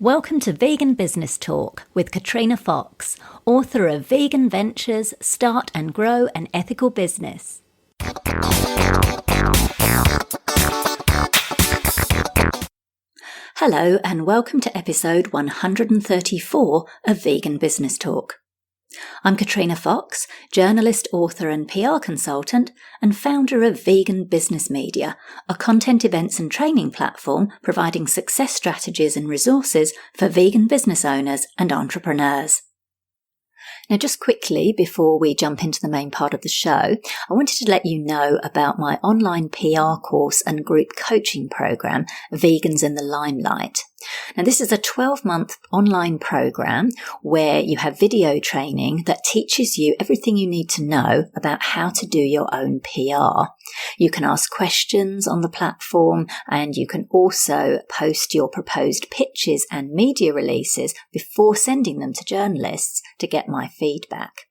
Welcome to Vegan Business Talk with Katrina Fox, author of Vegan Ventures, Start and Grow an Ethical Business. Hello and welcome to episode 134 of Vegan Business Talk. I'm Katrina Fox, journalist, author and PR consultant and founder of Vegan Business Media, a content events and training platform providing success strategies and resources for vegan business owners and entrepreneurs. Now, just quickly, before we jump into the main part of the show, I wanted to let you know about my online PR course and group coaching program, Vegans in the Limelight. Now, this is a 12-month online program where you have video training that teaches you everything you need to know about how to do your own PR. You can ask questions on the platform, and you can also post your proposed pitches and media releases before sending them to journalists to get my feedback.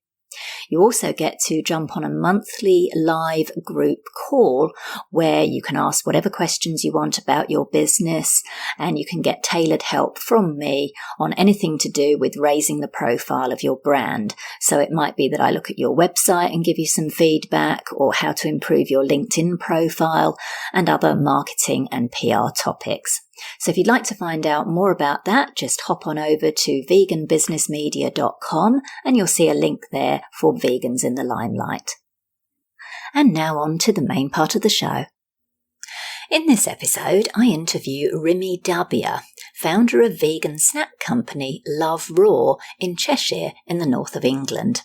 You also get to jump on a monthly live group call where you can ask whatever questions you want about your business, and you can get tailored help from me on anything to do with raising the profile of your brand. So it might be that I look at your website and give you some feedback, or how to improve your LinkedIn profile and other marketing and PR topics. So if you'd like to find out more about that, just hop on over to veganbusinessmedia.com and you'll see a link there for Vegans in the Limelight. And now on to the main part of the show. In this episode, I interview Rimi Dabhia, founder of vegan snack company LoveRaw in Cheshire in the north of England.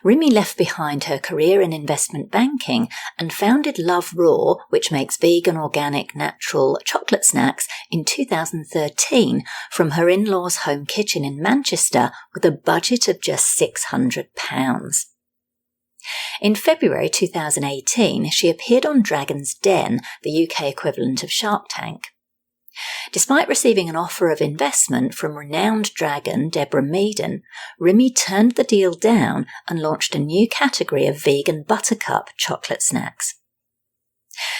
Rimi left behind her career in investment banking and founded LoveRaw, which makes vegan, organic, natural chocolate snacks, in 2013 from her in-laws' home kitchen in Manchester with a budget of just £600. In February 2018, she appeared on Dragon's Den, the UK equivalent of Shark Tank. Despite receiving an offer of investment from renowned dragon Debras, Rimi turned the deal down and launched a new category of vegan buttercup chocolate snacks.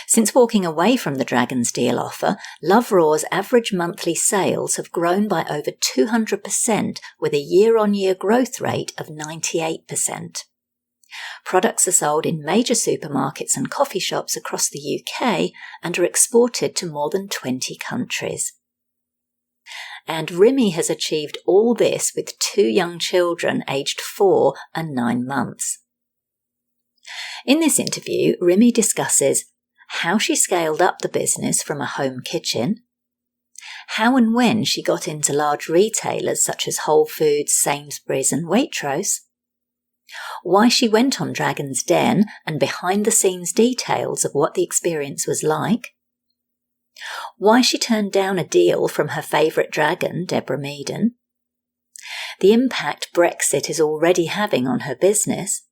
Since walking away from the Dragon's deal offer, LoveRaw's average monthly sales have grown by over 200% with a year-on-year growth rate of 98%. Products are sold in major supermarkets and coffee shops across the UK and are exported to more than 20 countries. And Rimi has achieved all this with 2 young children aged 4 and 9 months. In this interview, Rimi discusses how she scaled up the business from a home kitchen, how and when she got into large retailers such as Whole Foods, Sainsbury's and Waitrose, why she went on Dragon's Den and behind-the-scenes details of what the experience was like, why she turned down a deal from her favourite dragon, Debras, the impact Brexit is already having on her business,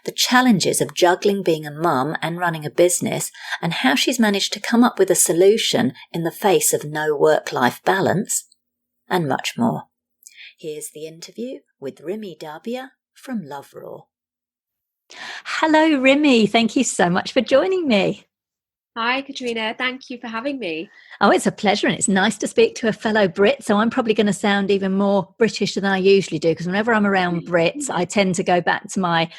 the challenges of juggling being a mum and running a business, and how she's managed to come up with a solution in the face of no work-life balance, and much more. Here's the interview with Rimi Dabhia from LoveRaw. Hello, Rimi. Thank you so much for joining me. Hi, Katrina. Thank you for having me. Oh, it's a pleasure, and it's nice to speak to a fellow Brit. So I'm probably going to sound even more British than I usually do, because whenever I'm around Brits, I tend to go back to my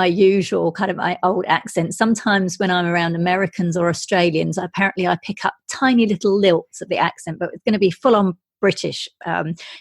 usual kind of my old accent. Sometimes when I'm around Americans or Australians, apparently I pick up tiny little lilts of the accent, but it's going to be full on British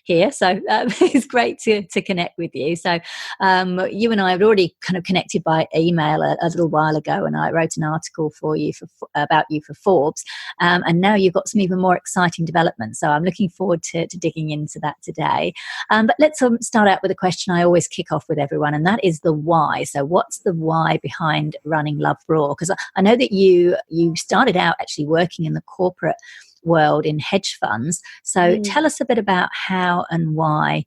here, so it's great to connect with you. So you and I had already kind of connected by email a little while ago, and I wrote an article for you about you for Forbes, and now you've got some even more exciting developments. So I'm looking forward to digging into that today. But let's start out with a question I always kick off with everyone, and that is the why. So what's the why behind running LoveRaw? Because I know that you started out actually working in the corporate world in hedge funds. So tell us a bit about how and why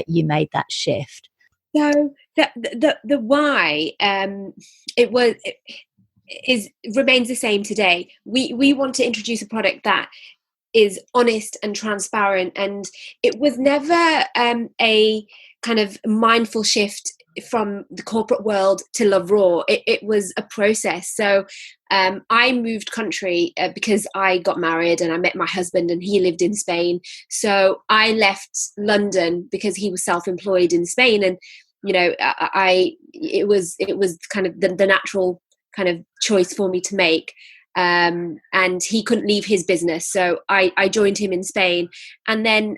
you made that shift. So the why remains the same today. We want to introduce a product that is honest and transparent, and it was never a kind of mindful shift from the corporate world to LoveRaw, it was a process. So I moved country because I got married and I met my husband and he lived in Spain. So I left London because he was self-employed in Spain, and it was kind of the natural kind of choice for me to make. And he couldn't leave his business, so I joined him in Spain. And then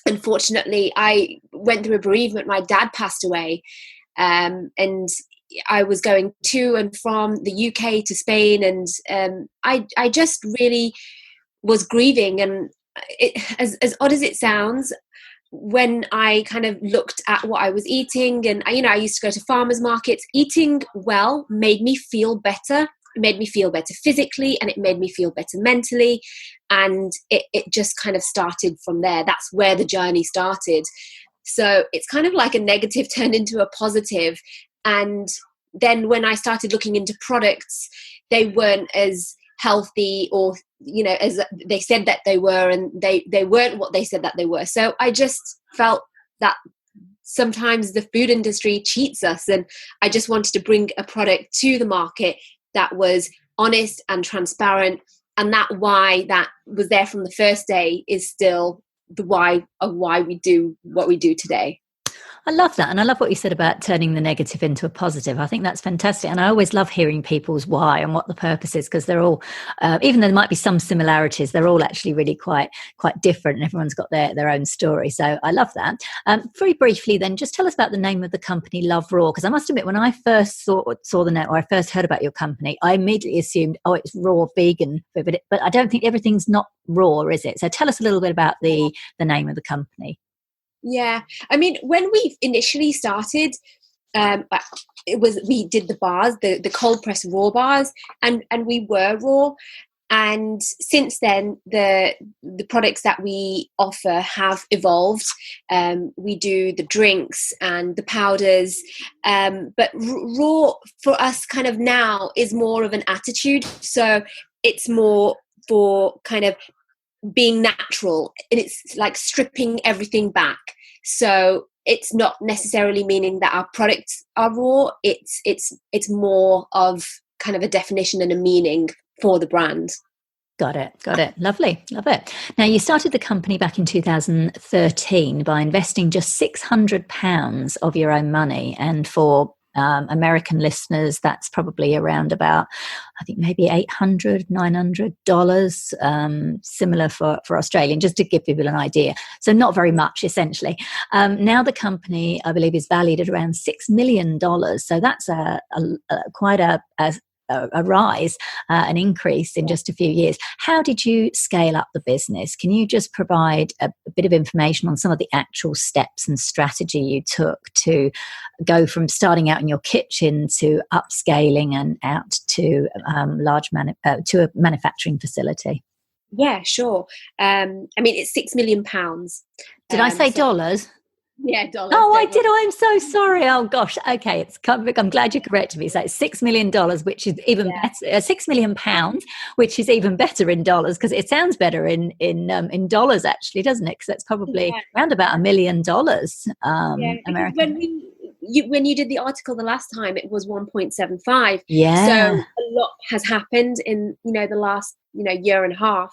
unfortunately, I went through a bereavement. My dad passed away, and I was going to and from the UK to Spain, and I just really was grieving. And as odd as it sounds, when I kind of looked at what I was eating, and I used to go to farmers markets, eating well made me feel better. It made me feel better physically, and it made me feel better mentally. And it just kind of started from there. That's where the journey started. So it's kind of like a negative turned into a positive. And then when I started looking into products, they weren't as healthy or, as they said that they were, and they weren't what they said that they were. So I just felt that sometimes the food industry cheats us, and I just wanted to bring a product to the market that was honest and transparent, and that why that was there from the first day is still the why of why we do what we do today. I love that. And I love what you said about turning the negative into a positive. I think that's fantastic. And I always love hearing people's why and what the purpose is, because they're all, even though there might be some similarities, they're all actually really quite different, and everyone's got their own story. So I love that. Very briefly then, just tell us about the name of the company, LoveRaw, because I must admit, when I first saw the name, or I first heard about your company, I immediately assumed, it's raw vegan, but I don't think everything's not raw, is it? So tell us a little bit about the name of the company. Yeah, I mean, when we initially started, we did the bars, the cold press raw bars, and we were raw. And since then, the products that we offer have evolved. We do the drinks and the powders, but raw for us kind of now is more of an attitude. So it's more for kind of being natural, and it's like stripping everything back. So it's not necessarily meaning that our products are raw. It's more of kind of a definition and a meaning for the brand. Got it. Lovely. Love it. Now, you started the company back in 2013 by investing just £600 of your own money, and for American listeners, that's probably around about, I think, maybe $800, $900, similar for Australian, just to give people an idea. So not very much, essentially. Now the company, I believe, is valued at around $6 million. So that's quite a rise, an increase in just a few years. How did you scale up the business? Can you just provide a bit of information on some of the actual steps and strategy you took to go from starting out in your kitchen to upscaling and out to to a manufacturing facility? Yeah, sure. I mean, it's £6 million. Did I say dollars? Yeah, dollars. Oh, I did. Oh, I'm so sorry. Oh, gosh. Okay, I'm glad you corrected me. So it's $6 million, which is even better. £6 million, which is even better in dollars, because it sounds better in dollars, actually, doesn't it? Because that's probably around about $1 million. American. When you did the article the last time, it was 1.75. Yeah. So a lot has happened in the last year and a half.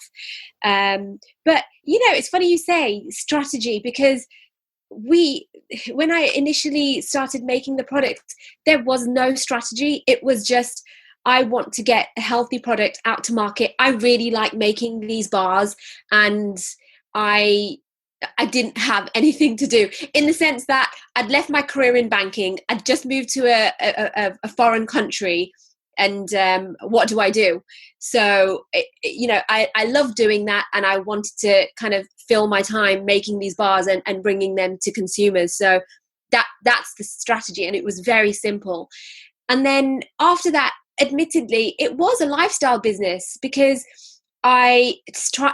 But it's funny you say strategy, because when I initially started making the product, there was no strategy. It was just, I want to get a healthy product out to market. I really like making these bars, and I didn't have anything to do, in the sense that I'd left my career in banking. I'd just moved to a foreign country, and what do I do? So I love doing that, and I wanted to kind of fill my time making these bars and bringing them to consumers. So that's the strategy, and it was very simple. And then after that, admittedly, it was a lifestyle business, because I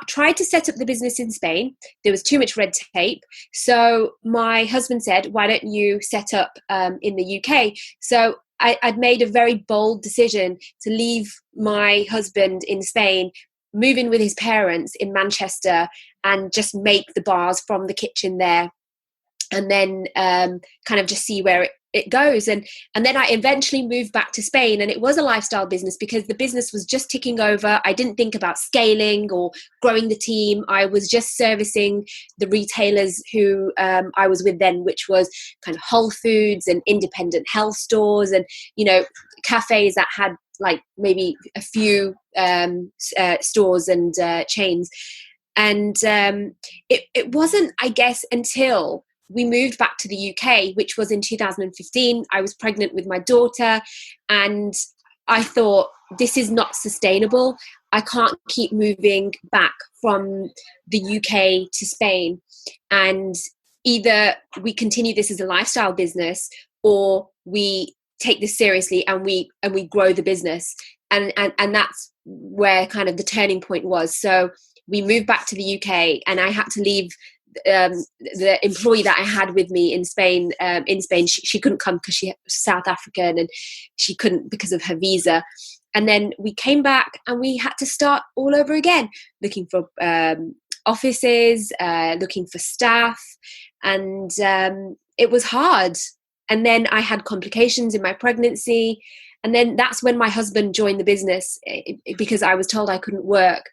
tried to set up the business in Spain. There was too much red tape. So my husband said, why don't you set up in the UK? So I'd made a very bold decision to leave my husband in Spain, move in with his parents in Manchester, and just make the bars from the kitchen there. And then kind of just see where it goes. And then I eventually moved back to Spain, and it was a lifestyle business because the business was just ticking over. I didn't think about scaling or growing the team. I was just servicing the retailers who I was with then, which was kind of Whole Foods and independent health stores and, you know, cafes that had like maybe a few stores and chains. And it wasn't, I guess, until we moved back to the UK, which was in 2015. I was pregnant with my daughter, and I thought, this is not sustainable. I can't keep moving back from the UK to Spain. And either we continue this as a lifestyle business, or we take this seriously and we grow the business. And that's where kind of the turning point was. So we moved back to the UK, and I had to leave the employee that I had with me in Spain. She couldn't come because she was South African, and she couldn't because of her visa. And then we came back, and we had to start all over again, looking for offices, looking for staff, and it was hard. And then I had complications in my pregnancy, and then that's when my husband joined the business because I was told I couldn't work.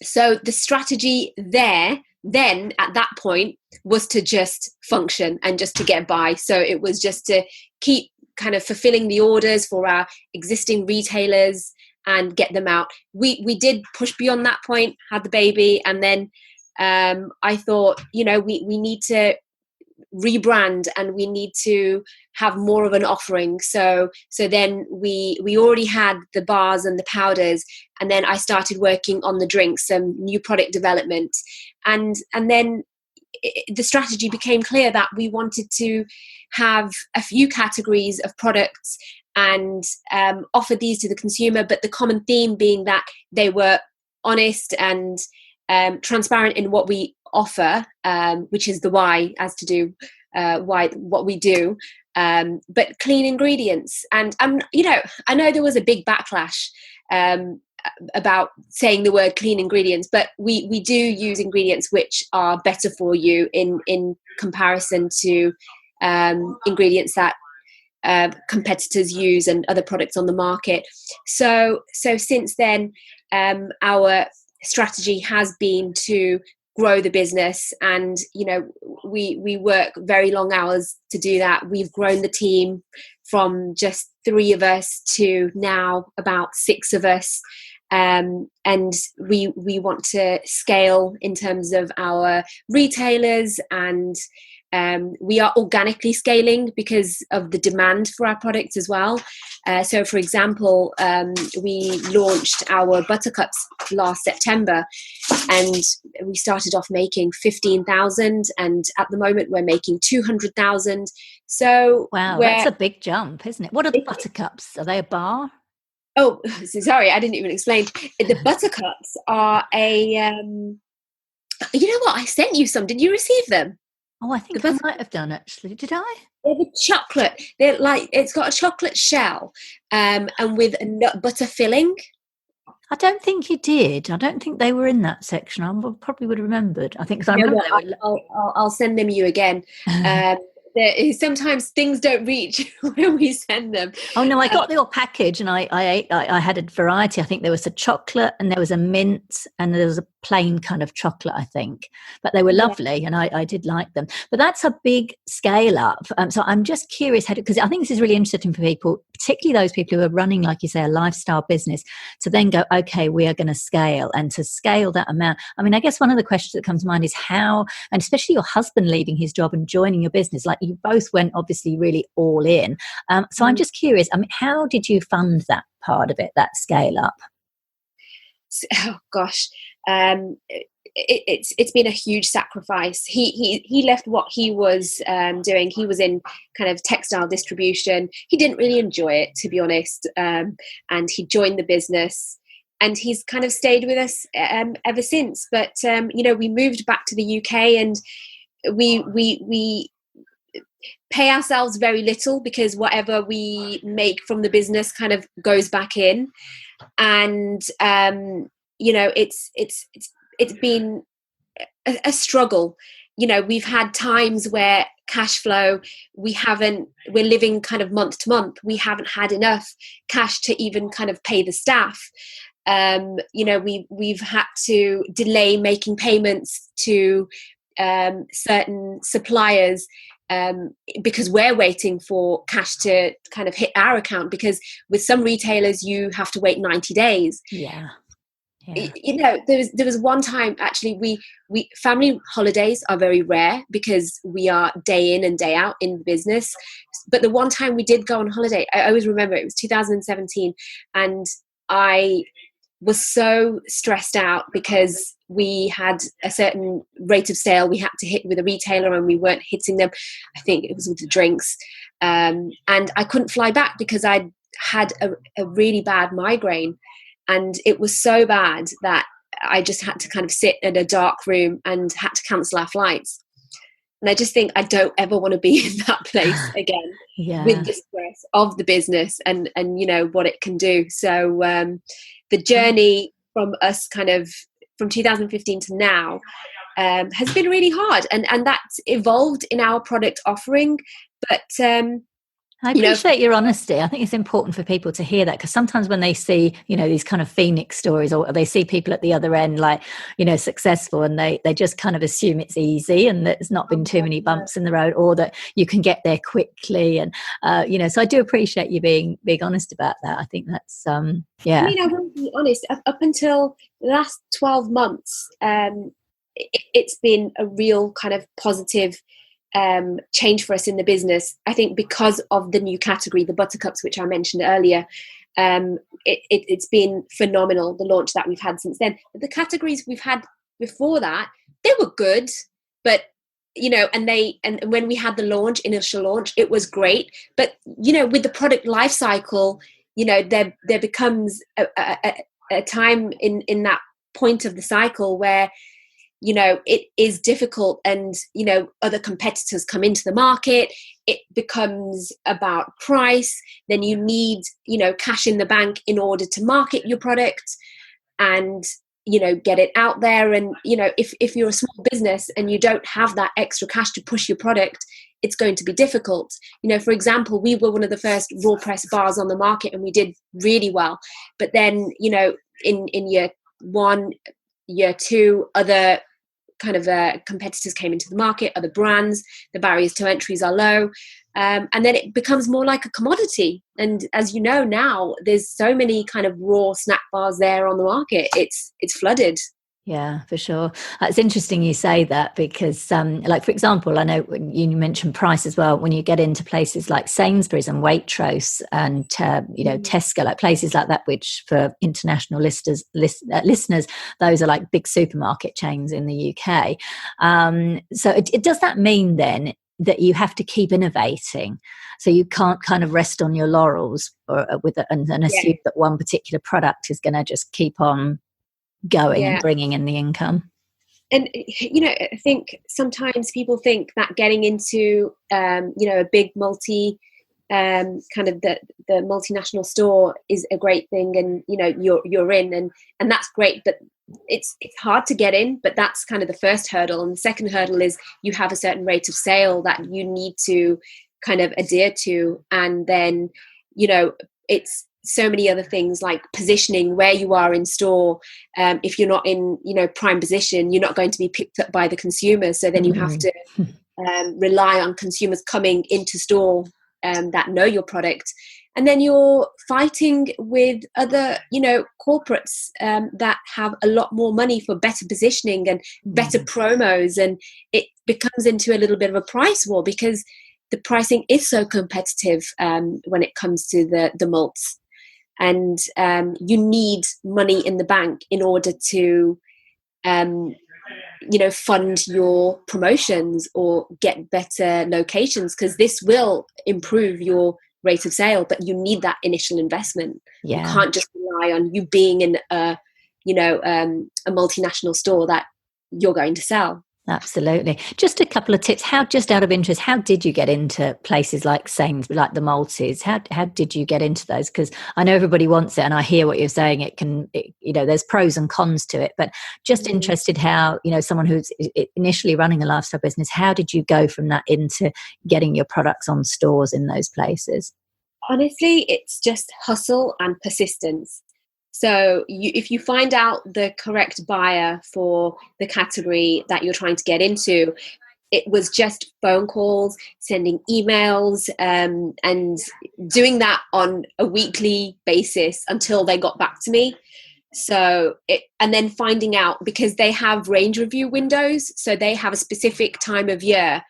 So the strategy then at that point was to just function and just to get by. So it was just to keep kind of fulfilling the orders for our existing retailers and get them out. We did push beyond that point, had the baby, and then I thought, you know, we need to rebrand and we need to have more of an offering. So then we already had the bars and the powders, and then I started working on the drinks, some new product development, and then the strategy became clear that we wanted to have a few categories of products and offer these to the consumer, but the common theme being that they were honest and transparent in what we offer, which is the why, as to do what we do, but clean ingredients. And you know, I know there was a big backlash about saying the word clean ingredients, but we do use ingredients which are better for you in comparison to ingredients that competitors use and other products on the market. So since then, our strategy has been to grow the business, and you know, we work very long hours to do that. We've grown the team from just 3 of us to now about 6 of us, and we want to scale in terms of our retailers, and we are organically scaling because of the demand for our products as well. So for example, we launched our buttercups last September, and we started off making 15,000, and at the moment we're making 200,000. So wow, that's a big jump, isn't it? What are the buttercups? Are they a bar? Oh, sorry, I didn't even explain. The buttercups are a you know what, I sent you some. Did you receive them? Oh, I think I might have done, actually. Did I? They're the chocolate. They're like, it's got a chocolate shell, and with a nut butter filling. I don't think you did. I don't think they were in that section. I probably would have remembered. I think because I remember they were. I'll send them you again. Sometimes things don't reach when we send them. Oh no, I got your package, and I had a variety. I think there was a chocolate, and there was a mint, and there was a plain kind of chocolate, I think. But they were lovely, and I did like them. But that's a big scale up. So I'm just curious how, because I think this is really interesting for people, particularly those people who are running, like you say, a lifestyle business, to then go, okay, we are going to scale, and to scale that amount. I mean, I guess one of the questions that comes to mind is how, and especially your husband leaving his job and joining your business, like you both went obviously really all in. So I'm just curious, I mean, how did you fund that part of it, that scale up? Oh gosh, it's been a huge sacrifice. He left what he was doing. He was in kind of textile distribution. He didn't really enjoy it, to be honest, and he joined the business, and he's kind of stayed with us ever since. But you know, we moved back to the UK, and we pay ourselves very little, because whatever we make from the business kind of goes back in. And you know, it's been a struggle. You know, we've had times where cash flow. We're living kind of month to month. We haven't had enough cash to even kind of pay the staff. We've had to delay making payments to certain suppliers because we're waiting for cash to kind of hit our account, because with some retailers you have to wait 90 days. Yeah. There was one time, actually, we family holidays are very rare because we are day in and day out in the business. But the one time we did go on holiday, I always remember, it was 2017, and I was so stressed out because we had a certain rate of sale we had to hit with a retailer and we weren't hitting them. I think it was with the drinks. And I couldn't fly back because I'd had a really bad migraine. And it was so bad that I just had to kind of sit in a dark room and had to cancel our flights. And I just think I don't ever want to be in that place again with the stress of the business and what it can do. So the journey from us kind of from 2015 to now has been really hard. And that's evolved in our product offering. But I appreciate your honesty. I think it's important for people to hear that, because sometimes when they see, these kind of Phoenix stories, or they see people at the other end, like, successful, and they just kind of assume it's easy and that there's not been too many bumps in the road, or that you can get there quickly. And, so I do appreciate you being honest about that. I think that's, yeah. I mean, I will be honest, up until the last 12 months, it's been a real kind of positive change for us in the business. I think because of the new category, the buttercups, which I mentioned earlier, it's been phenomenal, the launch that we've had since then. But the categories we've had before that, they were good, but and when we had the initial launch, it was great. But with the product life cycle, there becomes a time in that point of the cycle where it is difficult, and other competitors come into the market. It becomes about price. Then you need cash in the bank in order to market your product and get it out there. And if you're a small business and you don't have that extra cash to push your product, it's going to be difficult. For example, we were one of the first raw press bars on the market, and we did really well. But then in year one, year two, other kind of competitors came into the market, other brands, the barriers to entries are low, and then it becomes more like a commodity. And as you know, now there's so many kind of raw snack bars there on the market, it's flooded. Yeah, for sure. It's interesting you say that, because like, for example, I know you mentioned price as well. When you get into places like Sainsbury's and Waitrose and Tesco, like places like that, which for international listeners, those are like big supermarket chains in the UK. So does that mean then that you have to keep innovating? So you can't kind of rest on your laurels and assume that one particular product is going to just keep on going and bringing in the income. And I think sometimes people think that getting into a big multi kind of the multinational store is a great thing, and you're in, and that's great, but it's hard to get in. But that's kind of the first hurdle, and the second hurdle is you have a certain rate of sale that you need to kind of adhere to, and then it's so many other things like positioning, where you are in store. If you're not in prime position, you're not going to be picked up by the consumer, so then you have to rely on consumers coming into store that know your product. And then you're fighting with other corporates that have a lot more money for better positioning and better promos, and it becomes into a little bit of a price war, because the pricing is so competitive when it comes to the malts. And you need money in the bank in order to, fund your promotions or get better locations, because this will improve your rate of sale. But you need that initial investment. You can't just rely on you being in a multinational store that you're going to sell. Absolutely. Just a couple of tips. Just out of interest, how did you get into places like Sainsbury's, like the Maltese? How did you get into those? Because I know everybody wants it, and I hear what you're saying. There's pros and cons to it, but just interested how, someone who's initially running a lifestyle business, how did you go from that into getting your products on stores in those places? Honestly, it's just hustle and persistence. So if you find out the correct buyer for the category that you're trying to get into, it was just phone calls, sending emails, and doing that on a weekly basis until they got back to me. And then finding out, because they have range review windows, so they have a specific time of year,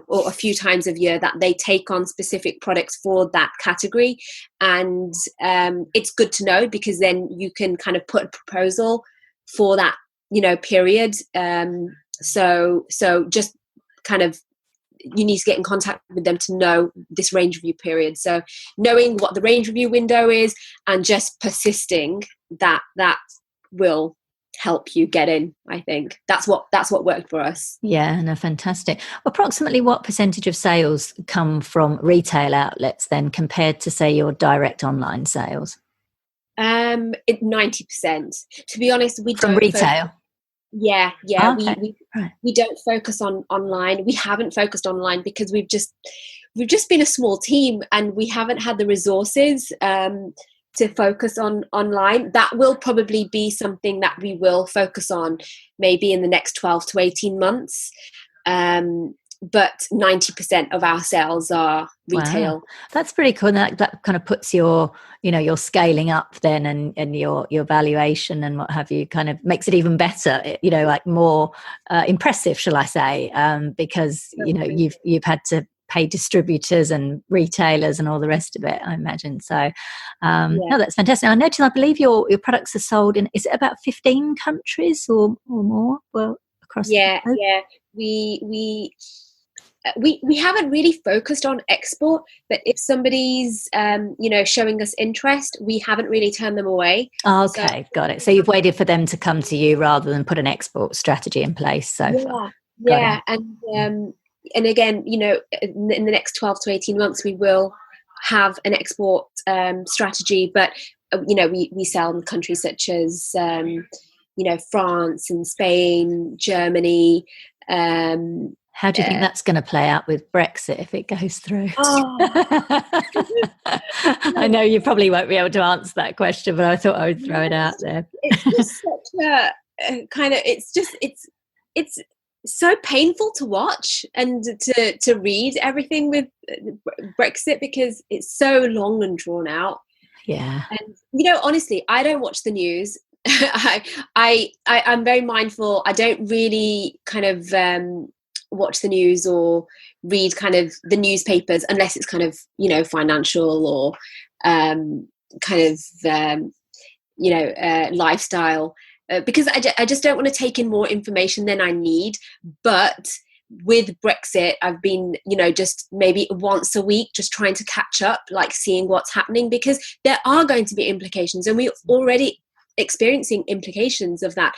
or a few times of year, that they take on specific products for that category. And it's good to know, because then you can kind of put a proposal for that, period. So just kind of, you need to get in contact with them to know this range review period. So knowing what the range review window is and just persisting, that will help you get in. I think that's what worked for us. Yeah, no, fantastic. Approximately what percentage of sales come from retail outlets then, compared to, say, your direct online sales? 90%. To be honest, we from don't retail. Yeah. Okay. We don't focus on online. We haven't focused online because we've just been a small team, and we haven't had the resources to focus on online. That will probably be something that we will focus on maybe in the next 12 to 18 months. But 90% of our sales are retail. Wow. That's pretty cool. That kind of puts your scaling up then, and your valuation and what have you, kind of makes it even better, like more impressive, shall I say, because you've had to pay distributors and retailers and all the rest of it, I imagine. So no, that's fantastic. I noticed, I believe your products are sold in, is it about 15 countries or more? Well, across the globe? We haven't really focused on export, but if somebody's showing us interest, we haven't really turned them away. Okay, got it. So you've waited for them to come to you rather than put an export strategy in place so far. Yeah. And again, in the next 12 to 18 months, we will have an export strategy, but we sell in countries such as France and Spain, Germany. How do you think that's going to play out with Brexit if it goes through? I know you probably won't be able to answer that question, but I thought I would throw it out there. It's just such a kind of, it's so painful to watch and to read everything with Brexit, because it's so long and drawn out. Yeah. And honestly, I don't watch the news. I'm very mindful. I don't really kind of watch the news or read kind of the newspapers unless it's kind of financial or lifestyle, because I just don't want to take in more information than I need. But with Brexit, I've been just maybe once a week just trying to catch up, like seeing what's happening, because there are going to be implications, and we're already experiencing implications of that.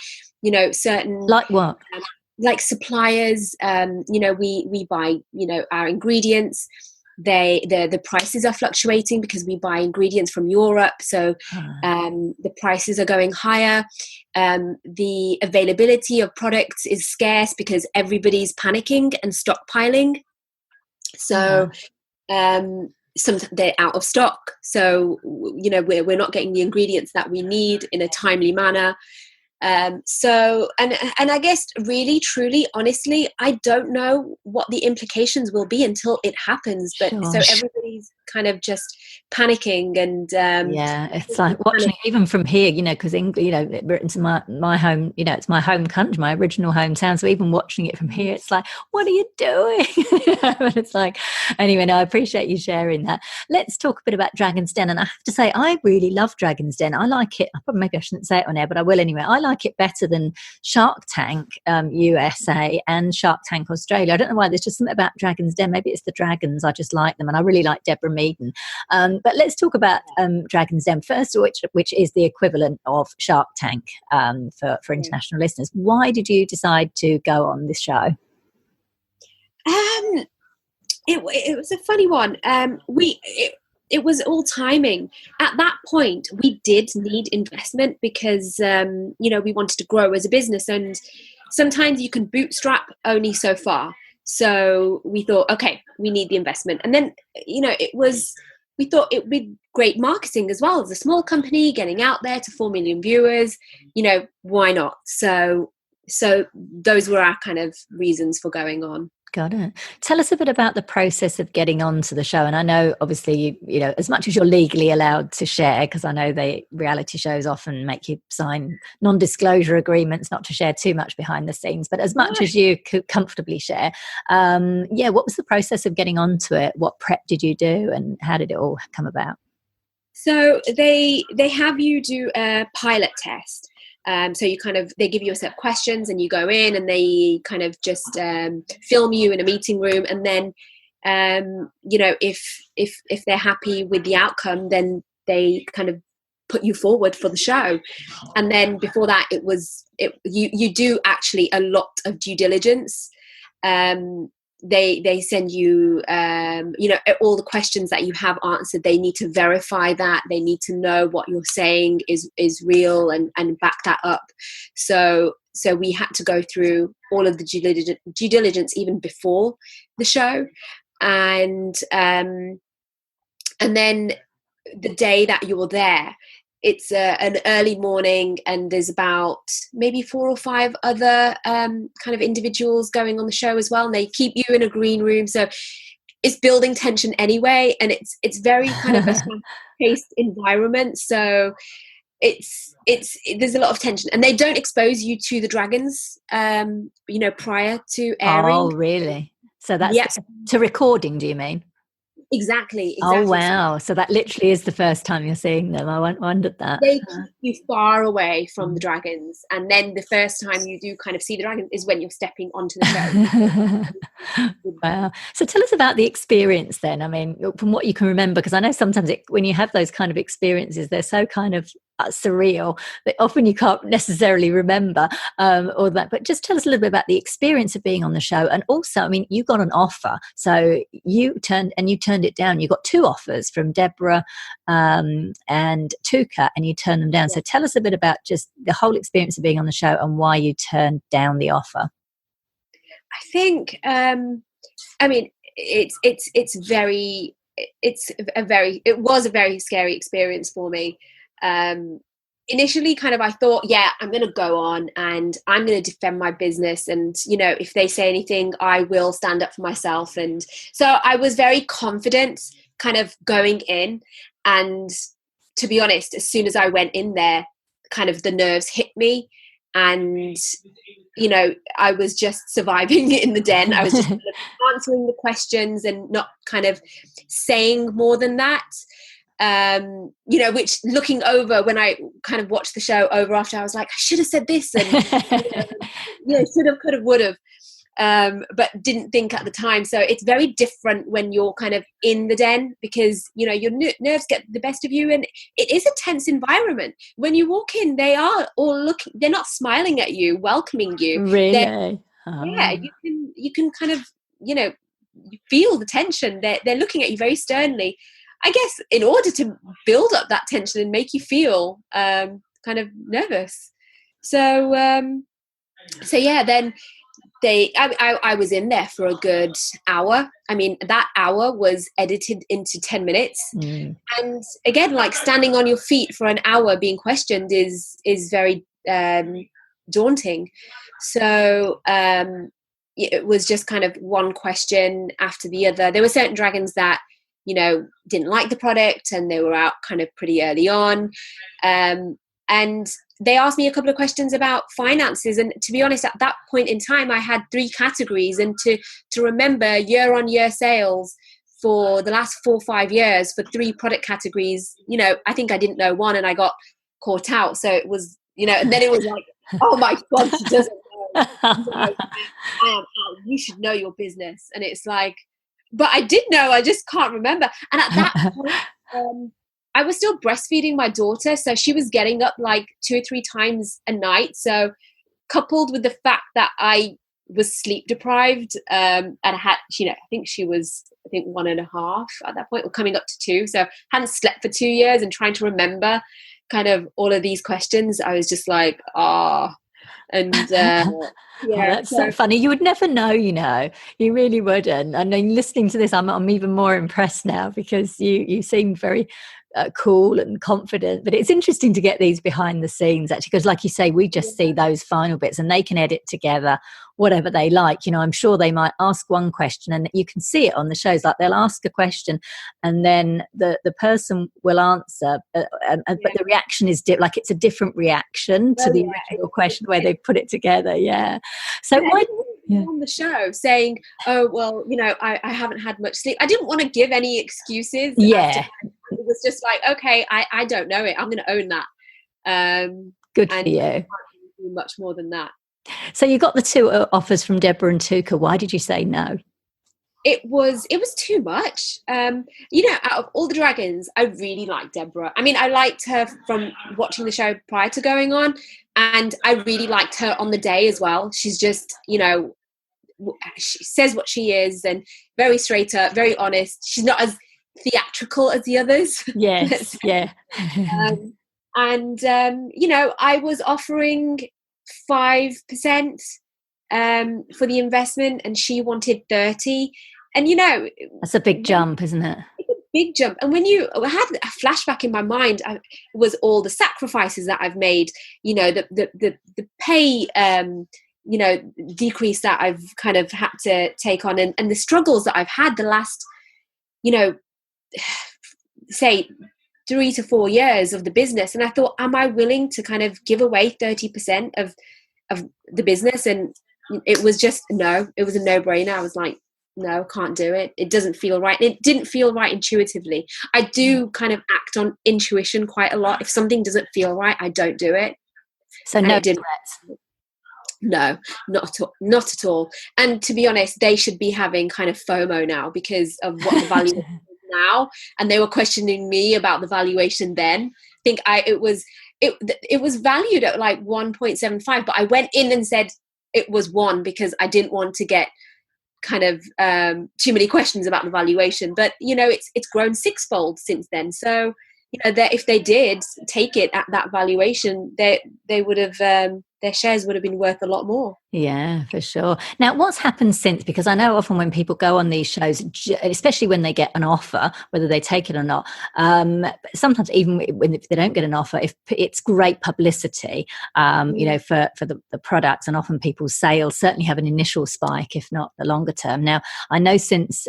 Certain, like what? Like suppliers, we buy, our ingredients. The prices are fluctuating because we buy ingredients from Europe, so the prices are going higher. The availability of products is scarce because everybody's panicking and stockpiling. So some they're out of stock. So we're not getting the ingredients that we need in a timely manner. And I guess really, truly, honestly, I don't know what the implications will be until it happens. But so everybody's kind of just panicking, and it's like watching even from here, because Britain's my home, it's my home country, my original hometown. So even watching it from here, it's like, what are you doing? But it's like, anyway, no, I appreciate you sharing that. Let's talk a bit about Dragon's Den, and I have to say, I really love Dragon's Den. I like it. Maybe I shouldn't say it on air, but I will anyway. I like it better than Shark Tank USA and Shark Tank Australia. I don't know why. There's just something about Dragon's Den. Maybe it's the dragons. I just like them, and I really like like Deborah Meaden. But let's talk about Dragon's Den first, which is the equivalent of Shark Tank for international listeners. Why did you decide to go on this show? It was a funny one. It was all timing. At that point, we did need investment because we wanted to grow as a business, and sometimes you can bootstrap only so far. So we thought, okay, we need the investment, and then we thought it would be great marketing as well. As a small company getting out there to 4 million viewers, why not? So those were our kind of reasons for going on. Got it. Tell us a bit about the process of getting onto the show. And I know, obviously, as much as you're legally allowed to share, because I know the reality shows often make you sign non-disclosure agreements not to share too much behind the scenes, but as much as you could comfortably share. What was the process of getting onto it? What prep did you do, and how did it all come about? So they have you do a pilot test. So they give you a set of questions, and you go in, and they kind of just film you in a meeting room, and then if they're happy with the outcome, then they kind of put you forward for the show. And then before that, you do actually a lot of due diligence. They send you all the questions that you have answered. They need to verify that. They need to know what you're saying is real and back that up. So we had to go through all of the due diligence even before the show, and then the day that you're there, it's an early morning, and there's about maybe 4 or 5 other kind of individuals going on the show as well, and they keep you in a green room, so it's building tension anyway, and it's very kind of a fast-paced environment, so there's a lot of tension, and they don't expose you to the dragons prior to airing. Oh, really? So that's to recording, do you mean? Exactly. Oh, wow. So that literally is the first time you're seeing them. I wondered that. They keep you far away from the dragons. And then the first time you do kind of see the dragon is when you're stepping onto the show. Wow. So tell us about the experience then. I mean, from what you can remember, because I know sometimes when you have those kind of experiences, they're so kind of surreal that often you can't necessarily remember all that. But just tell us a little bit about the experience of being on the show. And also, I mean, you got an offer. So you turned it down. You got 2 offers from Debras and Tuka, and you turned them down. So tell us a bit about just the whole experience of being on the show and why you turned down the offer. I think, it was a very scary experience for me. Initially kind of I thought, I'm going to go on and I'm going to defend my business, and if they say anything, I will stand up for myself. And so I was very confident kind of going in, and to be honest, as soon as I went in there, kind of the nerves hit me, and I was just surviving in the den. I was just kind of answering the questions and not kind of saying more than that. Which looking over, when I kind of watched the show over after, I was like, I should have said this, and should have, could have, would have, but didn't think at the time. So it's very different when you're kind of in the den, because your nerves get the best of you, and it is a tense environment. When you walk in, they are all looking, they're not smiling at you, welcoming you. Really? Yeah, you can kind of you feel the tension. They're looking at you very sternly, I guess, in order to build up that tension and make you feel kind of nervous. So then I was in there for a good hour. I mean, that hour was edited into 10 minutes. And again, like standing on your feet for an hour being questioned is very daunting. So it was just kind of one question after the other. There were certain dragons that didn't like the product, and they were out kind of pretty early on. And they asked me a couple of questions about finances. And to be honest, at that point in time, I had 3 categories. And to remember year-on-year sales for the last 4 or 5 years for 3 product categories, I think I didn't know one, and I got caught out. So it was, and then it was like, oh my God, she doesn't know. I am out. You should know your business. And it's like, but I did know, I just can't remember. And at that point, I was still breastfeeding my daughter, so she was getting up like 2 or 3 times a night. So coupled with the fact that I was sleep deprived, and I had, I think she was, 1.5 at that point, or coming up to 2. So hadn't slept for 2 years, and trying to remember kind of all of these questions, I was just like, and that's so funny. You would never know, you really wouldn't. And then listening to this, I'm even more impressed now, because you seem very cool and confident. But it's interesting to get these behind the scenes, actually, because like you say, we just see those final bits, and they can edit together whatever they like. I'm sure they might ask one question, and you can see it on the shows, like they'll ask a question and then the person will answer, but the reaction is like it's a different reaction to the original question where they put it together. So on the show saying, oh well, I haven't had much sleep. I didn't want to give any excuses. It was just like, okay, I don't know it, I'm going to own that. Good for you. I can't do much more than that. So you got the 2 offers from Debra and Tuka. Why did you say no? It was too much. Out of all the dragons, I really liked Debra. I mean, I liked her from watching the show prior to going on, and I really liked her on the day as well. She's just, she says what she is, and very straight up, very honest. She's not as theatrical as the others. Yes, yeah. I was offering 5% for the investment, and she wanted 30%. And that's a big jump, isn't it? It's a big jump. And when I had a flashback in my mind, was all the sacrifices that I've made, the pay decrease that I've kind of had to take on, and the struggles that I've had the last say 3 to 4 years of the business. And I thought, am I willing to kind of give away 30% of the business? And it was just no. It was a no-brainer. I was like, no, can't do it. It doesn't feel right. It didn't feel right intuitively. I do kind of act on intuition quite a lot. If something doesn't feel right, I don't do it. So no regrets. No, not at all. And to be honest, they should be having kind of FOMO now because of what the value is now. And they were questioning me about the valuation then. I think it was valued at like 1.75, but I went in and said it was 1 because I didn't want to get kind of too many questions about the valuation. But it's grown 6-fold since then. So that if they did take it at that valuation, they would have their shares would have been worth a lot more. Yeah, for sure. Now, what's happened since? Because I know often when people go on these shows, especially when they get an offer, whether they take it or not, sometimes even when they don't get an offer, if it's great publicity, for the products, and often people's sales certainly have an initial spike, if not the longer term. Now, I know since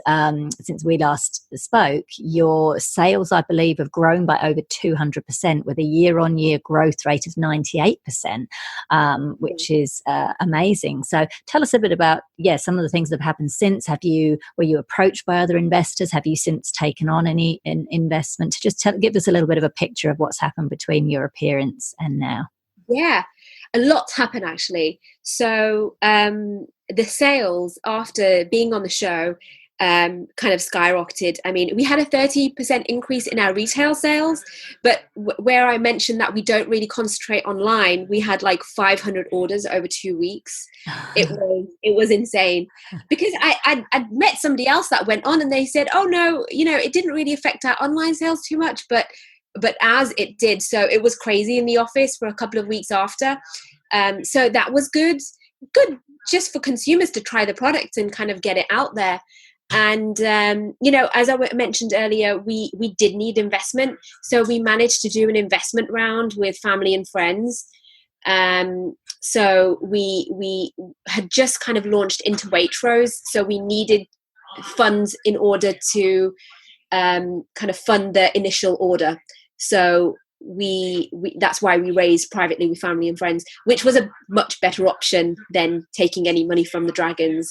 we last spoke, your sales, I believe, have grown by over 200%, with a year-on-year growth rate of 98%. Which is amazing. So tell us a bit about, some of the things that have happened since. Were you approached by other investors? Have you since taken on any investment? Just give us a little bit of a picture of what's happened between your appearance and now. Yeah, a lot's happened actually. So the sales after being on the show kind of skyrocketed. I mean, we had a 30% increase in our retail sales, but where I mentioned that we don't really concentrate online, we had like 500 orders over 2 weeks. It was insane, because I'd met somebody else that went on, and they said, oh no, it didn't really affect our online sales too much, but as it did. So it was crazy in the office for a couple of weeks after. So that was good just for consumers to try the product and kind of get it out there. And, as I mentioned earlier, we did need investment. So we managed to do an investment round with family and friends. So we had just kind of launched into Waitrose. So we needed funds in order to kind of fund the initial order. So we that's why we raised privately with family and friends, which was a much better option than taking any money from the dragons.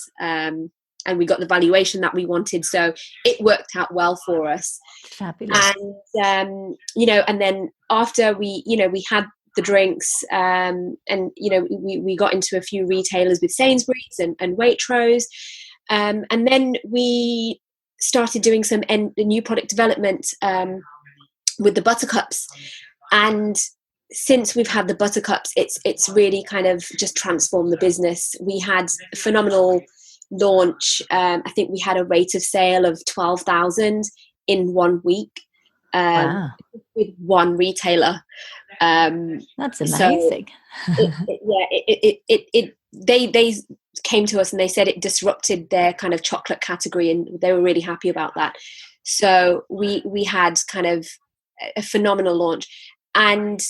And we got the valuation that we wanted, so it worked out well for us. Fabulous. And and then after we had the drinks, and we got into a few retailers with Sainsbury's and Waitrose, and then we started doing some new product development with the buttercups, and since we've had the buttercups, it's really kind of just transformed the business. We had a phenomenal launch. I think we had a rate of sale of 12,000 in 1 week, Wow. with one retailer. That's amazing. They came to us and they said it disrupted their kind of chocolate category, and they were really happy about that. So we had kind of a phenomenal launch, and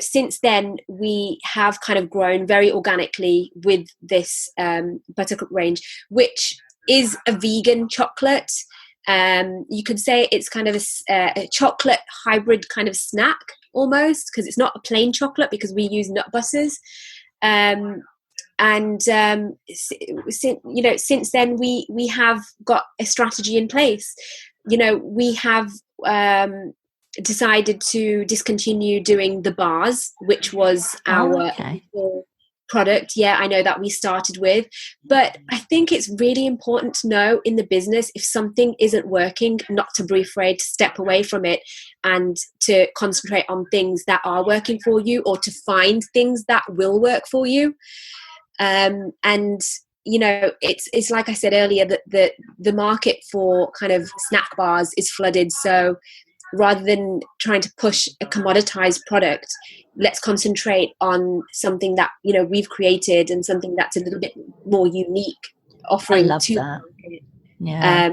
since then we have kind of grown very organically with this buttercup range, which is a vegan chocolate. You could say it's kind of a chocolate hybrid kind of snack almost, because it's not a plain chocolate, because we use nut butters. Since then we have got a strategy in place. We have decided to discontinue doing the bars, which was our product. I know that we started with, but I think it's really important to know in the business, if something isn't working, not to be afraid to step away from it and to concentrate on things that are working for you, or to find things that will work for you. It's like I said earlier, that the market for kind of snack bars is flooded. So rather than trying to push a commoditized product, let's concentrate on something that we've created, and something that's a little bit more unique offering. I love to that. Yeah.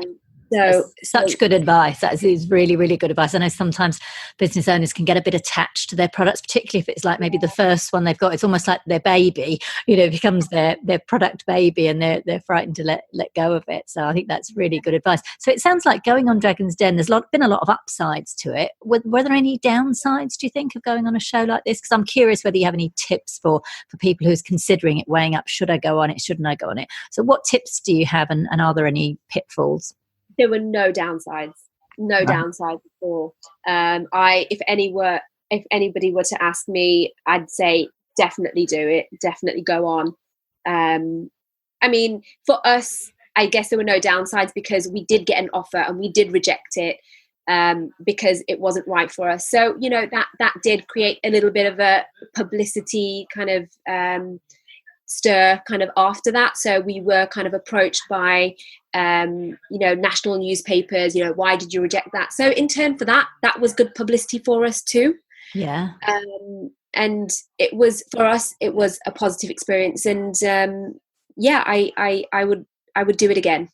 So such good advice. That is really, really good advice. I know sometimes business owners can get a bit attached to their products, particularly if it's like maybe the first one they've got. It's almost like their baby, it becomes their product baby, and they're frightened to let go of it. So I think that's really good advice. So it sounds like going on Dragon's Den, there's been a lot of upsides to it. Were there any downsides, do you think, of going on a show like this? Because I'm curious whether you have any tips for people who's considering it, weighing up, should I go on it, shouldn't I go on it? So what tips do you have, and are there any pitfalls? There were no downsides. No downsides at all. If anybody were to ask me, I'd say definitely do it. Definitely go on. I mean, for us, I guess there were no downsides because we did get an offer and we did reject it because it wasn't right for us. So that did create a little bit of a publicity kind of stir kind of after that. So we were kind of approached by national newspapers, why did you reject that? So in turn for that was good publicity for us too. Yeah. And it was, for us, it was a positive experience, and I would do it again.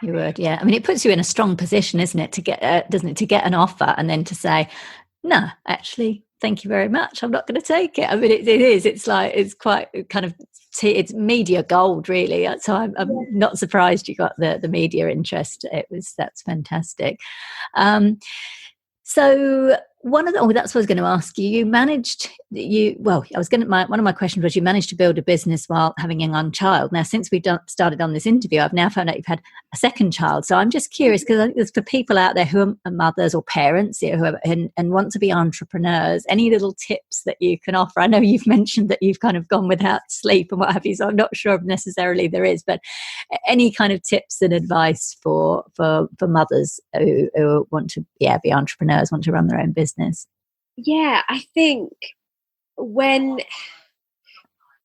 You would, yeah. I mean, it puts you in a strong position, isn't it, to get an offer and then to say, no, actually, thank you very much, I'm not going to take it. I mean, it is. It's like, it's quite kind of, it's media gold, really. So I'm not surprised you got the media interest. That's fantastic. So that's what I was going to ask you. One of my questions was, you managed to build a business while having a young child. Now, since we've started on this interview, I've now found out you've had a second child. So I'm just curious, because I think there's for people out there who are mothers or parents, whoever, and want to be entrepreneurs, any little tips that you can offer? I know you've mentioned that you've kind of gone without sleep and what have you, so I'm not sure if necessarily there is, but any kind of tips and advice for mothers who want to be entrepreneurs, want to run their own business? Yeah, I think when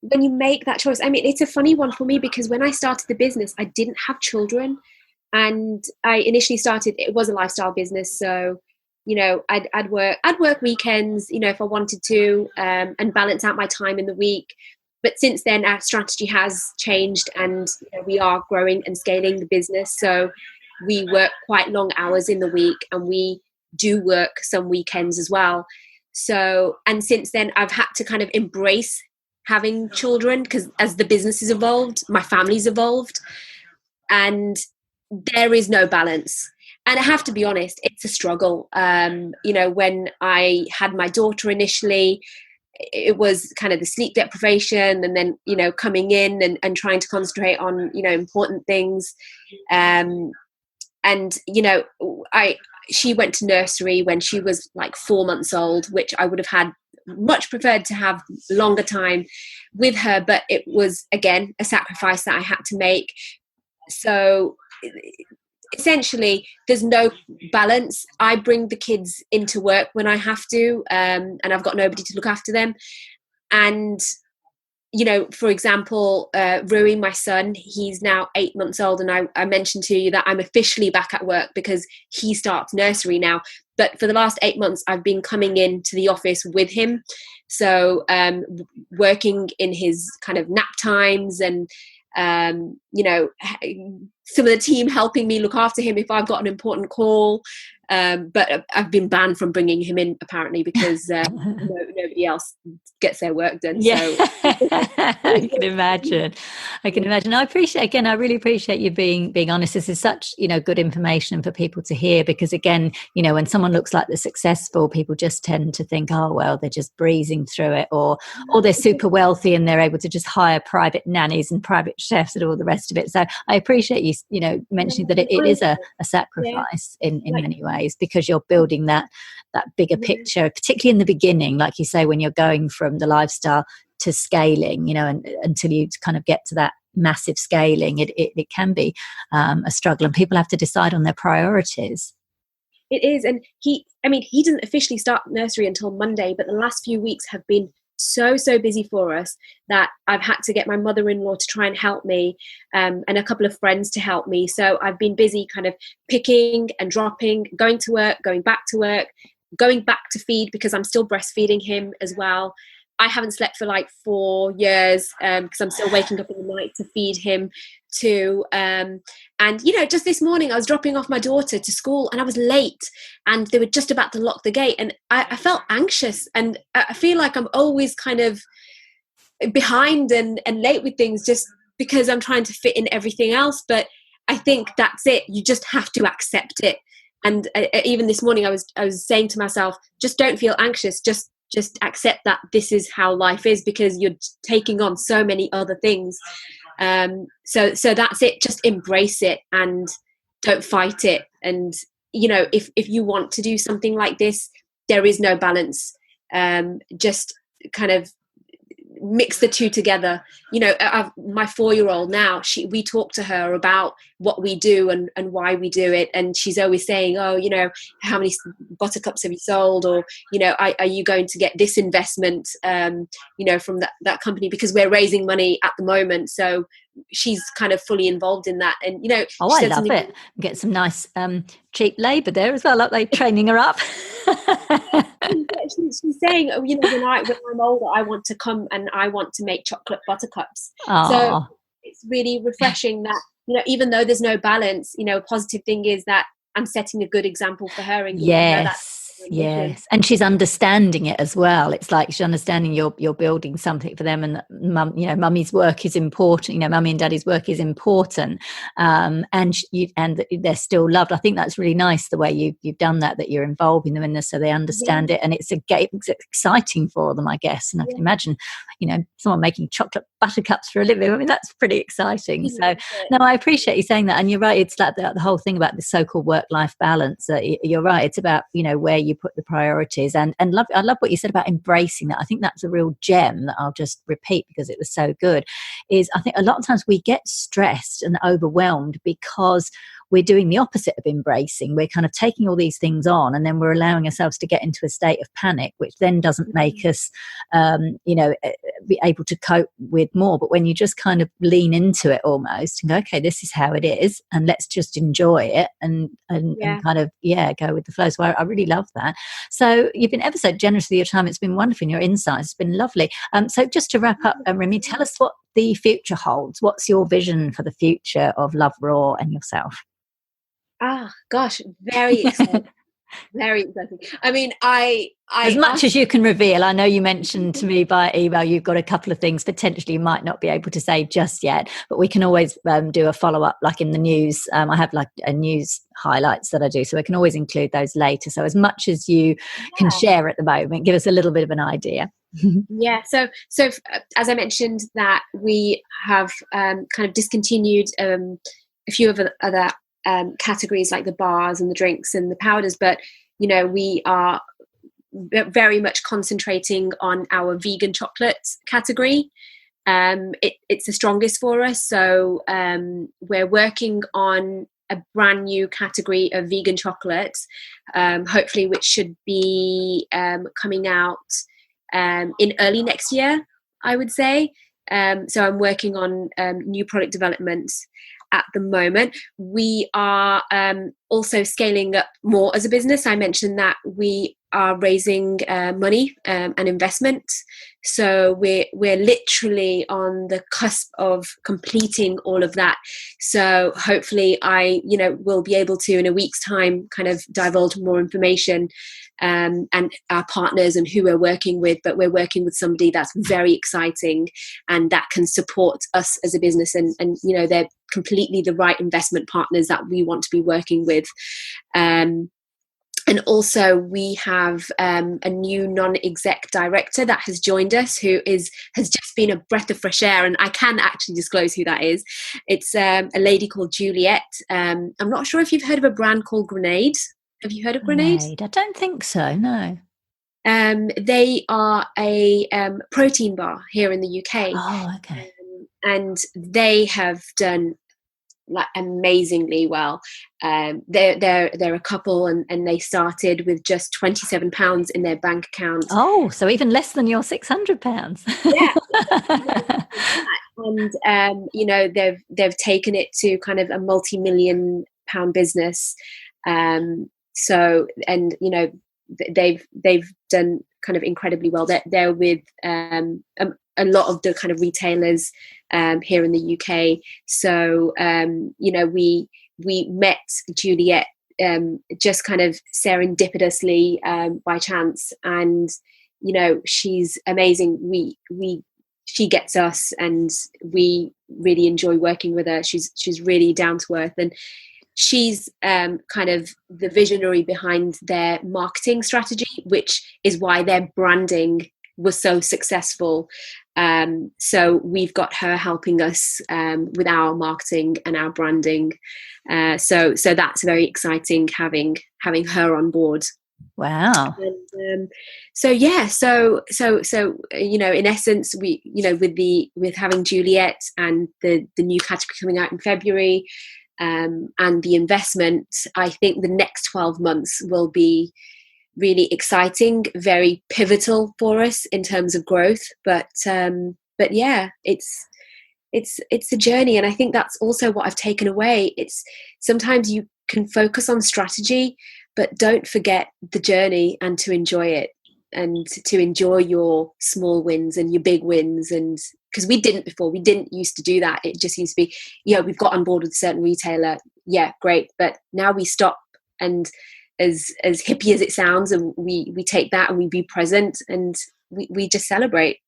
you make that choice, I mean, it's a funny one for me, because when I started the business, I didn't have children, and I initially started, it was a lifestyle business. So, I'd work weekends, if I wanted to, and balance out my time in the week. But since then, our strategy has changed, and we are growing and scaling the business. So we work quite long hours in the week, and we do work some weekends as well. So, and since then I've had to kind of embrace having children, because as the business has evolved, my family's evolved, and there is no balance. And I have to be honest, it's a struggle. When I had my daughter initially, it was kind of the sleep deprivation, and then coming in and trying to concentrate on important things. She went to nursery when she was like 4 months old, which I would have had much preferred to have longer time with her, but it was, again, a sacrifice that I had to make. So essentially there's no balance. I bring the kids into work when I have to, and I've got nobody to look after them. And for example, Rui, my son, he's now 8 months old, and I mentioned to you that I'm officially back at work because he starts nursery now. But for the last 8 months, I've been coming into the office with him, so working in his kind of nap times, and some of the team helping me look after him if I've got an important call. But I've been banned from bringing him in, apparently, because nobody else gets their work done. Yeah. So I can imagine. I really appreciate you being honest. This is such, good information for people to hear, because again, when someone looks like they're successful, people just tend to think, oh, well, they're just breezing through it, or they're super wealthy and they're able to just hire private nannies and private chefs and all the rest of it. So I appreciate you, mentioning that it is a sacrifice in many ways, because you're building that bigger picture, particularly in the beginning, like you say, when you're going from the lifestyle to scaling, and until you kind of get to that massive scaling, it can be a struggle, and people have to decide on their priorities. It is. And he doesn't officially start nursery until Monday, but the last few weeks have been so busy for us that I've had to get my mother-in-law to try and help me, and a couple of friends to help me. So I've been busy kind of picking and dropping, going to work, going back to work, going back to feed, because I'm still breastfeeding him as well. I haven't slept for like 4 years because I'm still waking up in the night to feed him too. And, just this morning I was dropping off my daughter to school and I was late, and they were just about to lock the gate, and I felt anxious, and I feel like I'm always kind of behind and late with things just because I'm trying to fit in everything else. But I think that's it. You just have to accept it. And even this morning I was saying to myself, just don't feel anxious. Just accept that this is how life is, because you're taking on so many other things. So that's it. Just embrace it and don't fight it. And, if you want to do something like this, there is no balance. Just kind of mix the two together. My 4-year-old now, we talk to her about what we do and why we do it, and she's always saying, oh, how many buttercups have you sold, or are you going to get this investment from that company, because we're raising money at the moment. So she's kind of fully involved in that. And I love it. Get some nice cheap labor there as well, like they training her up. She's saying, when I'm older, I want to come and I want to make chocolate buttercups. Aww. So it's really refreshing that, even though there's no balance, a positive thing is that I'm setting a good example for her. And Yes, and she's understanding it as well. It's like she's understanding you're building something for them, and mummy's work is important. Mummy and daddy's work is important, and they're still loved. I think that's really nice the way you've done that you're involving them in this, so they understand it, and it's exciting for them, I guess. And I can imagine, someone making chocolate buttercups for a living. I mean, that's pretty exciting. So no, I appreciate you saying that, and you're right. It's like the whole thing about the so-called work-life balance. You're right. It's about where you put the priorities, and I love what you said about embracing that. I think that's a real gem that I'll just repeat because it was so good. Is I think a lot of times we get stressed and overwhelmed because we're doing the opposite of embracing. We're kind of taking all these things on, and then we're allowing ourselves to get into a state of panic, which then doesn't make us, be able to cope with more. But when you just kind of lean into it almost and go, okay, this is how it is, and let's just enjoy it and kind of, go with the flow. So I really love that. So you've been ever so generous with your time. It's been wonderful, and your insights. It's been lovely. So just to wrap up, Rimi, tell us what the future holds. What's your vision for the future of LoveRaw and yourself? Ah, gosh, very exciting. Very exciting. I mean, as much as you can reveal. I know you mentioned to me by email you've got a couple of things potentially you might not be able to say just yet, but we can always do a follow-up, like in the news. I have like a news highlights that I do, so I can always include those later. So as much as you can share at the moment, give us a little bit of an idea. Yeah, so as I mentioned, that we have kind of discontinued a few of other categories like the bars and the drinks and the powders, but we are very much concentrating on our vegan chocolates category. It's the strongest for us, so we're working on a brand new category of vegan chocolates, hopefully, which should be coming out in early next year, I would say. So I'm working on new product development at the moment. We are also scaling up more as a business. I mentioned that we are raising money and investment. So we're literally on the cusp of completing all of that. So hopefully I will be able to, in a week's time, kind of divulge more information and our partners and who we're working with. But we're working with somebody that's very exciting and that can support us as a business. And they're completely the right investment partners that we want to be working with. And also we have a new non-exec director that has joined us, who has just been a breath of fresh air. And I can actually disclose who that is. It's a lady called Juliet. I'm not sure if you've heard of a brand called Grenade. Have you heard of Grenade? I don't think so, no. They are a protein bar here in the UK. Oh, okay. And they have done amazingly well. They're a couple and they started with just £27 in their bank account. Oh, so even less than your £600. Yeah. And they've taken it to kind of a multi-million pound business. So they've done kind of incredibly well. They're with a lot of the kind of retailers here in the UK. So we met Juliet just kind of serendipitously by chance, and she's amazing. She gets us, and we really enjoy working with her. She's really down to earth, and she's kind of the visionary behind their marketing strategy, which is why their branding was so successful. So we've got her helping us with our marketing and our branding. So that's very exciting having her on board. Wow. And, so in essence, we with having Juliet and the new category coming out in February, and the investment, I think the next 12 months will be really exciting, very pivotal for us in terms of growth. But yeah, it's a journey, and I think that's also what I've taken away. It's sometimes you can focus on strategy, but don't forget the journey and to enjoy it, and to enjoy your small wins and your big wins. And because we didn't used to do that. It just used to be, we've got on board with a certain retailer, yeah, great, but now we stop, and as hippie as it sounds, and we take that and we be present, and we just celebrate.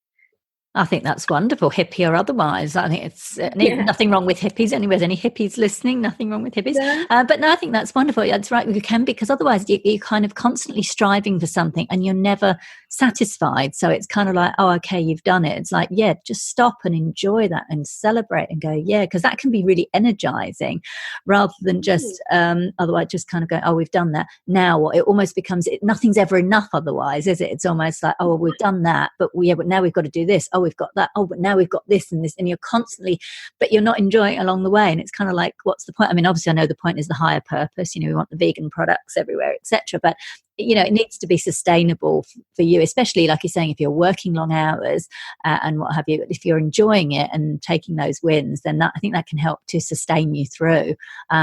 I think that's wonderful, hippie or otherwise. I think it's nothing wrong with hippies. Anyways, any hippies listening, nothing wrong with hippies. Yeah. But no, I think that's wonderful. That's right, you can, because otherwise you're kind of constantly striving for something and you're never satisfied. So it's kind of like, oh, okay, you've done it. It's like, yeah, just stop and enjoy that and celebrate and go, yeah, because that can be really energizing, rather than just otherwise just kind of go, oh, we've done that. Now what? It almost becomes, nothing's ever enough otherwise, is it? It's almost like, oh, well, we've done that, but now we've got to do this. Oh, we've got that. Oh, but now we've got this and this, and you're constantly, but you're not enjoying it along the way. And it's kind of like, what's the point? I mean, obviously I know the point is the higher purpose, we want the vegan products everywhere, etc. But it needs to be sustainable for you, especially like you're saying, if you're working long hours and what have you. If you're enjoying it and taking those wins, then I think that can help to sustain you through.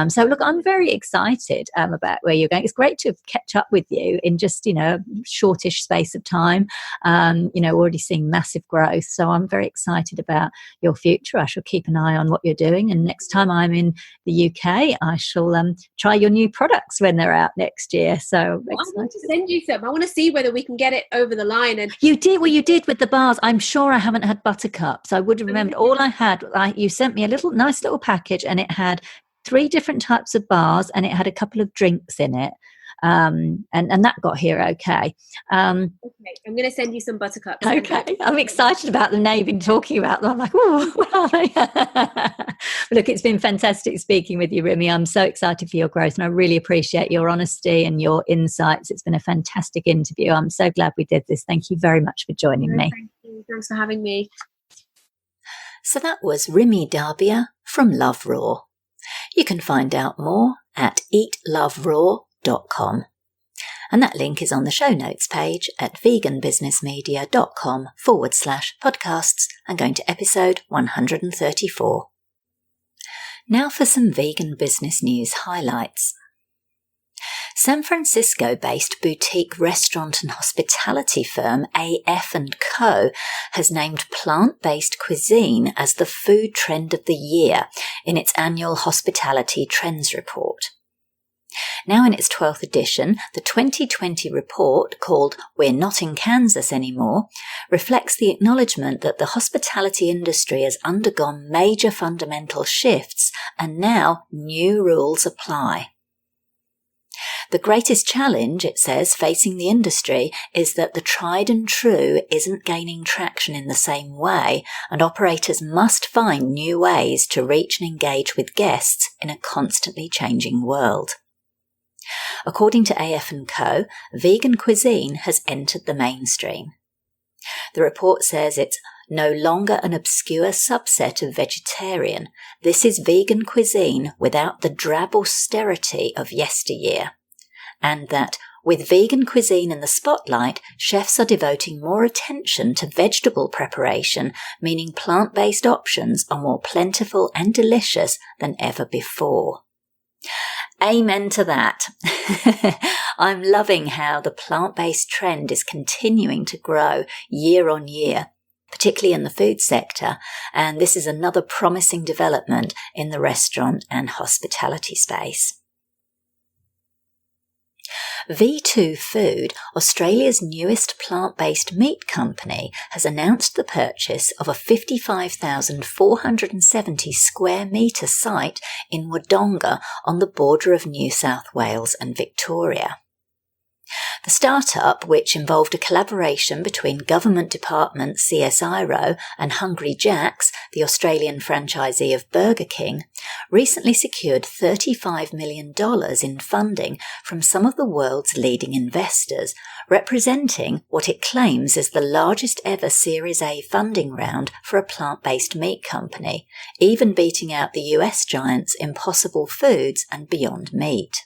So look, I'm very excited about where you're going. It's great to have kept up with you in just a shortish space of time. Already seeing massive growth. So I'm very excited about your future. I shall keep an eye on what you're doing, and next time I'm in the UK, I shall try your new products when they're out next year. So I want to send you some. I want to see whether we can get it over the line. And you did you did with the bars. I'm sure I haven't had buttercups. I would have remembered. All I had, you sent me a nice little package, and it had 3 different types of bars, and it had a couple of drinks in it. And that got here okay. Okay, I'm going to send you some buttercups. Okay, I'm excited about the name, talking about them. I'm like, oh, look, it's been fantastic speaking with you, Rimi. I'm so excited for your growth, and I really appreciate your honesty and your insights. It's been a fantastic interview. I'm so glad we did this. Thank you very much for joining me. Thank you. Thanks for having me. So that was Rimi Dabhia from LoveRaw. You can find out more at eatloveraw.com. And that link is on the show notes page at veganbusinessmedia.com/podcasts and going to episode 134. Now for some vegan business news highlights. San Francisco-based boutique restaurant and hospitality firm AF & Co. has named plant-based cuisine as the food trend of the year in its annual Hospitality Trends Report. Now in its 12th edition, the 2020 report, called We're Not in Kansas Anymore, reflects the acknowledgement that the hospitality industry has undergone major fundamental shifts and now new rules apply. The greatest challenge, it says, facing the industry is that the tried and true isn't gaining traction in the same way, and operators must find new ways to reach and engage with guests in a constantly changing world. According to AF & Co., vegan cuisine has entered the mainstream. The report says it's no longer an obscure subset of vegetarian. This is vegan cuisine without the drab austerity of yesteryear. And that, with vegan cuisine in the spotlight, chefs are devoting more attention to vegetable preparation, meaning plant-based options are more plentiful and delicious than ever before. Amen to that. I'm loving how the plant-based trend is continuing to grow year on year, particularly in the food sector, and this is another promising development in the restaurant and hospitality space. V2 Food, Australia's newest plant-based meat company, has announced the purchase of a 55,470 square metre site in Wodonga on the border of New South Wales and Victoria. The startup, which involved a collaboration between government department CSIRO and Hungry Jack's, the Australian franchisee of Burger King, recently secured $35 million in funding from some of the world's leading investors, representing what it claims is the largest ever Series A funding round for a plant-based meat company, even beating out the US giants Impossible Foods and Beyond Meat.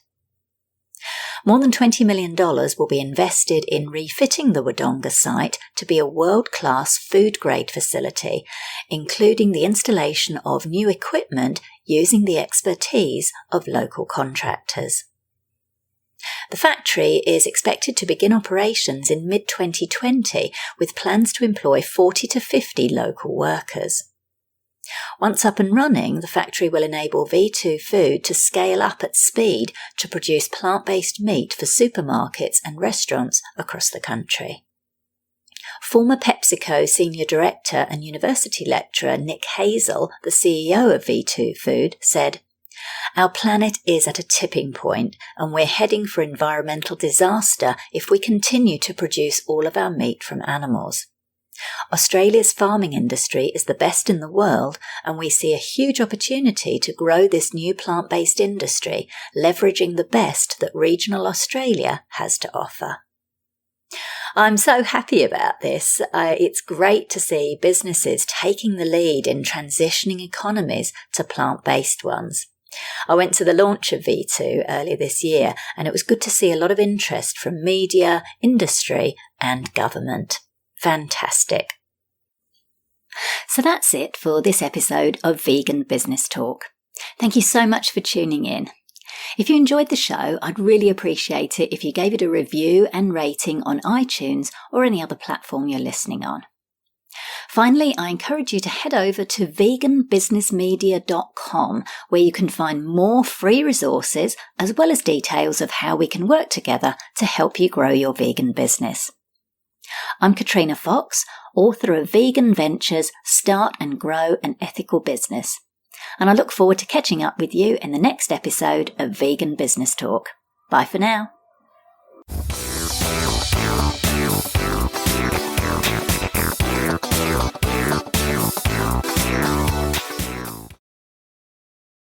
More than $20 million will be invested in refitting the Wodonga site to be a world-class food-grade facility, including the installation of new equipment using the expertise of local contractors. The factory is expected to begin operations in mid-2020, with plans to employ 40 to 50 local workers. Once up and running, the factory will enable V2 Food to scale up at speed to produce plant-based meat for supermarkets and restaurants across the country. Former PepsiCo Senior Director and University Lecturer Nick Hazel, the CEO of V2 Food, said, "Our planet is at a tipping point, and we're heading for environmental disaster if we continue to produce all of our meat from animals. Australia's farming industry is the best in the world, and we see a huge opportunity to grow this new plant-based industry, leveraging the best that regional Australia has to offer." I'm so happy about this. It's great to see businesses taking the lead in transitioning economies to plant-based ones. I went to the launch of V2 earlier this year, and it was good to see a lot of interest from media, industry, and government. Fantastic. So that's it for this episode of Vegan Business Talk. Thank you so much for tuning in. If you enjoyed the show, I'd really appreciate it if you gave it a review and rating on iTunes or any other platform you're listening on. Finally, I encourage you to head over to veganbusinessmedia.com, where you can find more free resources as well as details of how we can work together to help you grow your vegan business. I'm Katrina Fox, author of Vegan Ventures, Start and Grow an Ethical Business, and I look forward to catching up with you in the next episode of Vegan Business Talk. Bye for now.